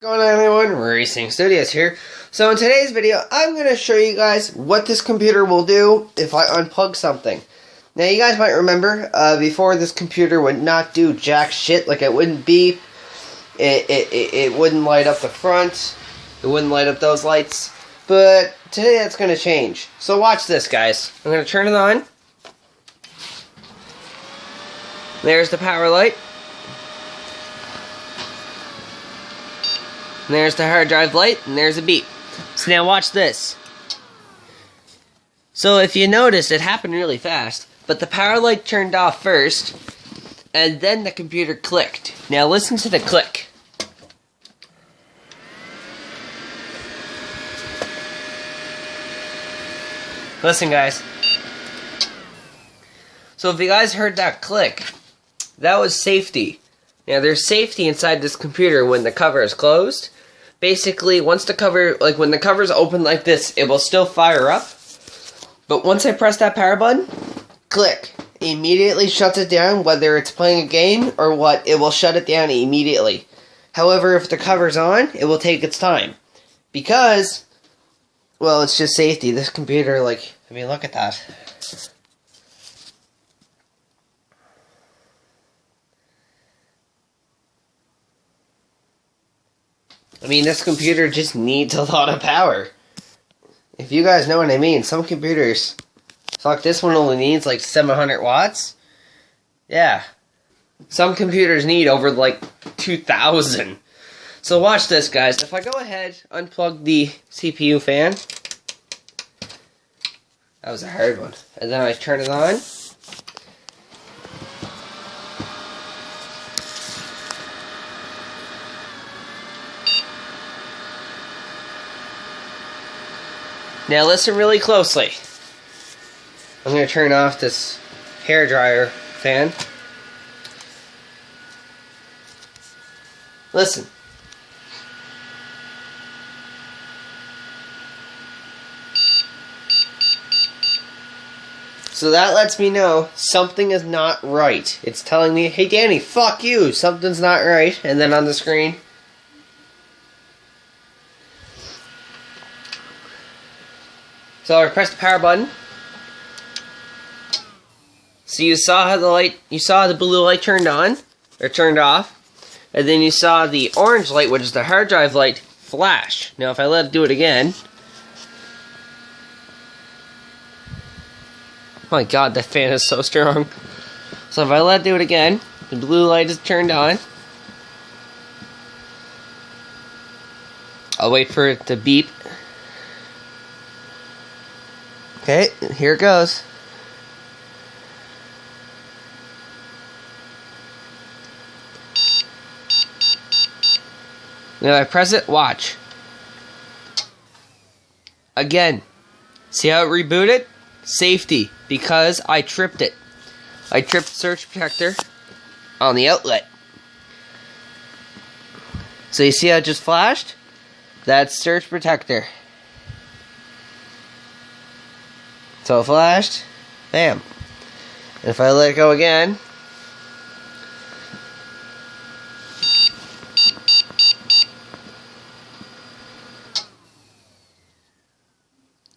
What's going on, everyone? Racing Studios here. So in today's video, I'm going to show you guys what this computer will do if I unplug something. Now you guys might remember, before this computer would not do jack shit, like it wouldn't beep, it wouldn't light up the front, it wouldn't light up those lights, but today that's going to change. So watch this, guys. I'm going to turn it on. There's the power light. And there's the hard drive light, and there's a beep. So now watch this. So if you notice, it happened really fast, but the power light turned off first, and then the computer clicked. Now listen to the click. Listen, guys. So if you guys heard that click, that was safety. Now there's safety inside this computer when the cover is closed. Basically, once the cover, like when the cover's open like this, it will still fire up. But once I press that power button, click, immediately shuts it down, whether it's playing a game or what, it will shut it down immediately. However, if the cover's on, it will take its time. Because, well, it's just safety. This computer, like, I mean, look at that. I mean, this computer just needs a lot of power. If you guys know what I mean, some computers, fuck, this one only needs like 700 watts. Yeah. Some computers need over like 2,000. So watch this, guys. If I go ahead, unplug the CPU fan. That was a hard one. And then I turn it on. Now listen really closely. I'm going to turn off this hairdryer fan. Listen. So that lets me know something is not right. It's telling me, hey Danny, fuck you, something's not right. And then on the screen, so I press the power button. So you saw how the blue light turned on, or turned off, and then you saw the orange light, which is the hard drive light, flash. Now if I let it do it again, oh my god, that fan is so strong. So if I let it do it again, the blue light is turned on. I'll wait for it to beep. Okay, here it goes. Now I press it, watch. Again. See how it rebooted? Safety, because I tripped it. I tripped the surge protector on the outlet. So you see how it just flashed? That's surge protector. So it flashed, bam. And if I let it go again,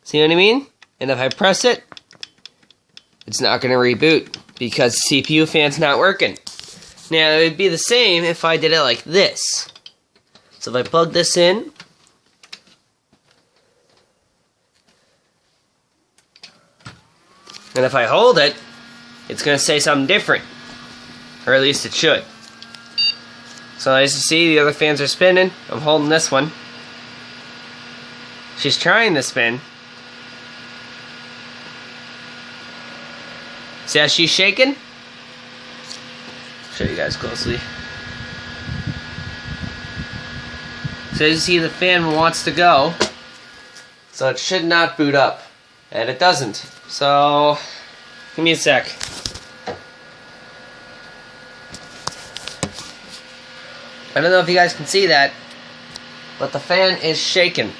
see what I mean? And if I press it, it's not going to reboot because the CPU fan's not working. Now it would be the same if I did it like this. So if I plug this in, and if I hold it, it's going to say something different. Or at least it should. So as you see, the other fans are spinning. I'm holding this one. She's trying to spin. See how she's shaking? Show you guys closely. So as you see, the fan wants to go. So it should not boot up. And it doesn't. So, give me a sec. I don't know if you guys can see that, but the fan is shaking.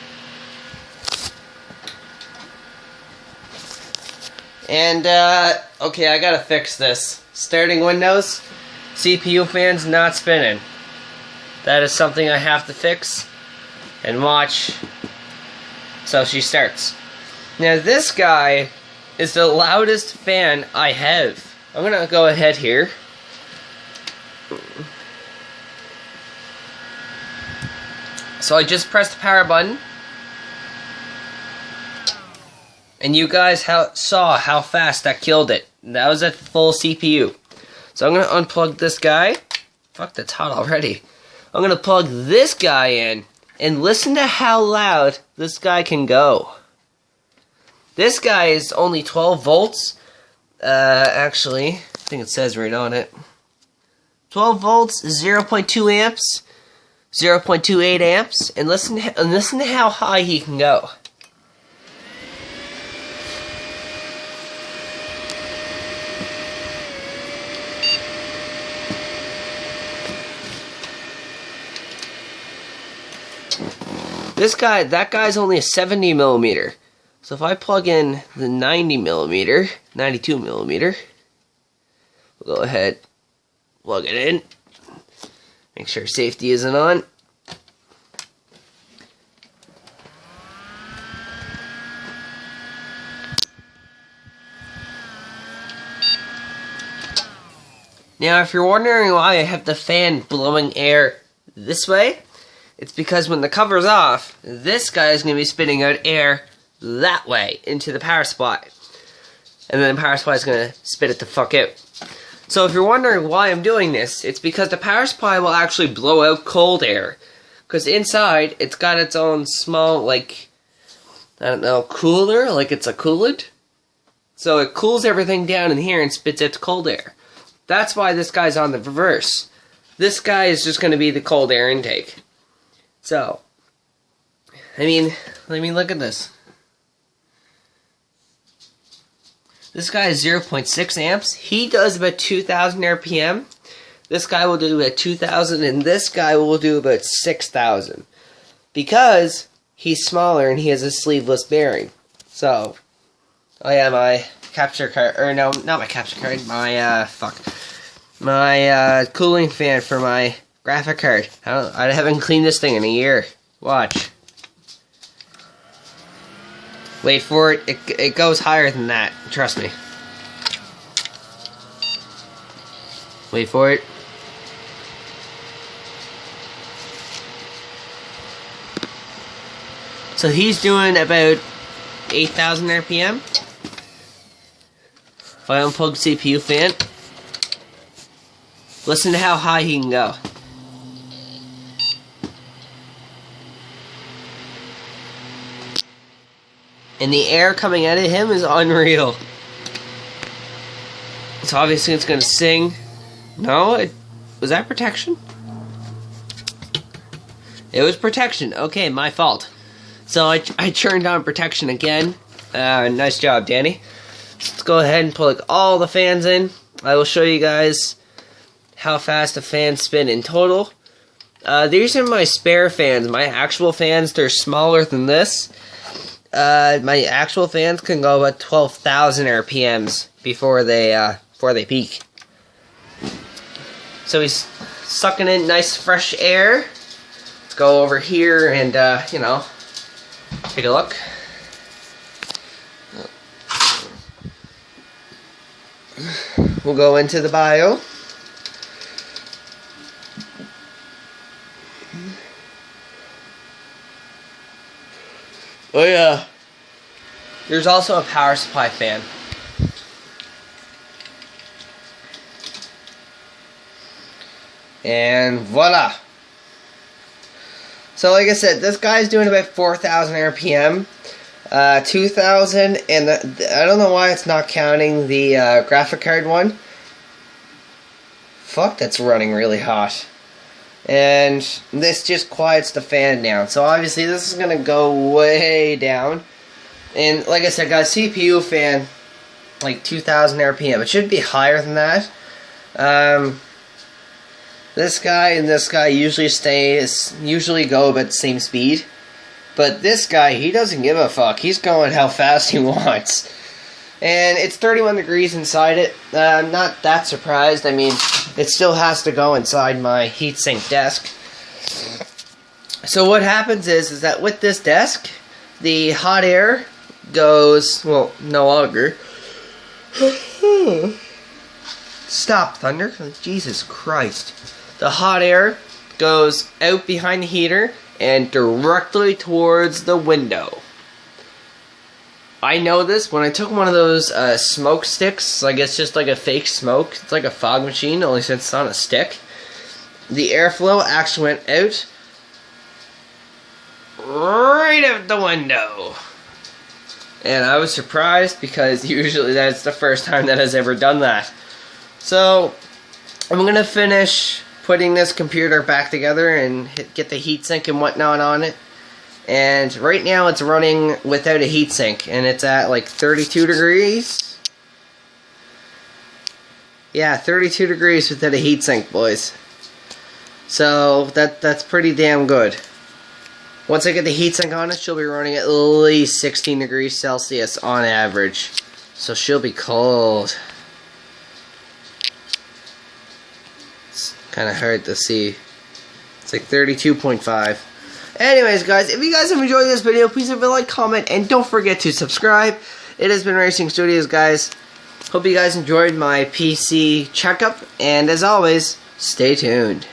And, okay, I gotta fix this. Starting Windows, CPU fan's not spinning. That is something I have to fix. And watch. So she starts. Now this guy is the loudest fan I have. I'm gonna go ahead here. So I just pressed the power button. And you guys saw how fast that killed it. That was at full CPU. So I'm gonna unplug this guy. Fuck, that's hot already. I'm gonna plug this guy in. And listen to how loud this guy can go. This guy is only 12 volts. Actually, I think it says right on it. 12 volts, 0.2 amps, 0.28 amps, and listen to how high he can go. That guy's only a 70 millimeter. So if I plug in the 90 millimeter, 92 millimeter, we'll go ahead, plug it in, make sure safety isn't on. Now, if you're wondering why I have the fan blowing air this way, it's because when the cover's off, this guy is going to be spitting out air that way into the power supply. And then the power supply is going to spit it the fuck out. So if you're wondering why I'm doing this, it's because the power supply will actually blow out cold air. Because inside, it's got its own small, like, I don't know, cooler, like it's a coolant. So it cools everything down in here and spits out the cold air. That's why this guy's on the reverse. This guy is just going to be the cold air intake. So, I mean, look at this. This guy is 0.6 amps. He does about 2,000 RPM. This guy will do about 2,000, and this guy will do about 6,000. Because he's smaller and he has a sleeveless bearing. So, oh yeah, my capture card, or no, not my capture card, my, my cooling fan for my graphic card. I haven't cleaned this thing in a year. Watch. Wait for it. It goes higher than that. Trust me. Wait for it. So he's doing about 8,000 RPM. If I unplug CPU fan, listen to how high he can go. And the air coming out of him is unreal. So obviously it's going to sing. No, was that protection? It was protection. Okay, my fault. So I turned on protection again. Nice job, Danny. Let's go ahead and plug all the fans in. I will show you guys how fast the fans spin in total. These are my spare fans. My actual fans, they're smaller than this. My actual fans can go about 12,000 RPMs before they peak. So he's sucking in nice fresh air. Let's go over here and, you know, take a look. We'll go into the bio. Oh yeah. There's also a power supply fan. And voila. So like I said, this guy's doing about 4,000 RPM. 2,000, and I don't know why it's not counting the graphic card one. Fuck, that's running really hot. And this just quiets the fan down. So obviously this is going to go way down. And like I said, guys, CPU fan, like 2,000 RPM. It should be higher than that. This guy and this guy usually go about the same speed. But this guy, he doesn't give a fuck. He's going how fast he wants. And it's 31 degrees inside it. I'm not that surprised. I mean, it still has to go inside my heatsink desk. So what happens is that with this desk, the hot air goes, well, no longer. Stop, Thunder. Jesus Christ. The hot air goes out behind the heater and directly towards the window. I know this when I took one of those smoke sticks, like it's just like a fake smoke. It's like a fog machine, only since it's on a stick. The airflow actually went out right out the window. And I was surprised because usually that's the first time that has ever done that. So I'm going to finish putting this computer back together and get the heatsink and whatnot on it. And right now it's running without a heatsink, and it's at like 32 degrees. Yeah, 32 degrees without a heatsink, boys. So that's pretty damn good. Once I get the heatsink on it, she'll be running at least 16 degrees Celsius on average. So she'll be cold. It's kind of hard to see. It's like 32.5. Anyways, guys, if you guys have enjoyed this video, please leave a like, comment, and don't forget to subscribe. It has been Racing Studios, guys. Hope you guys enjoyed my PC checkup, and as always, stay tuned.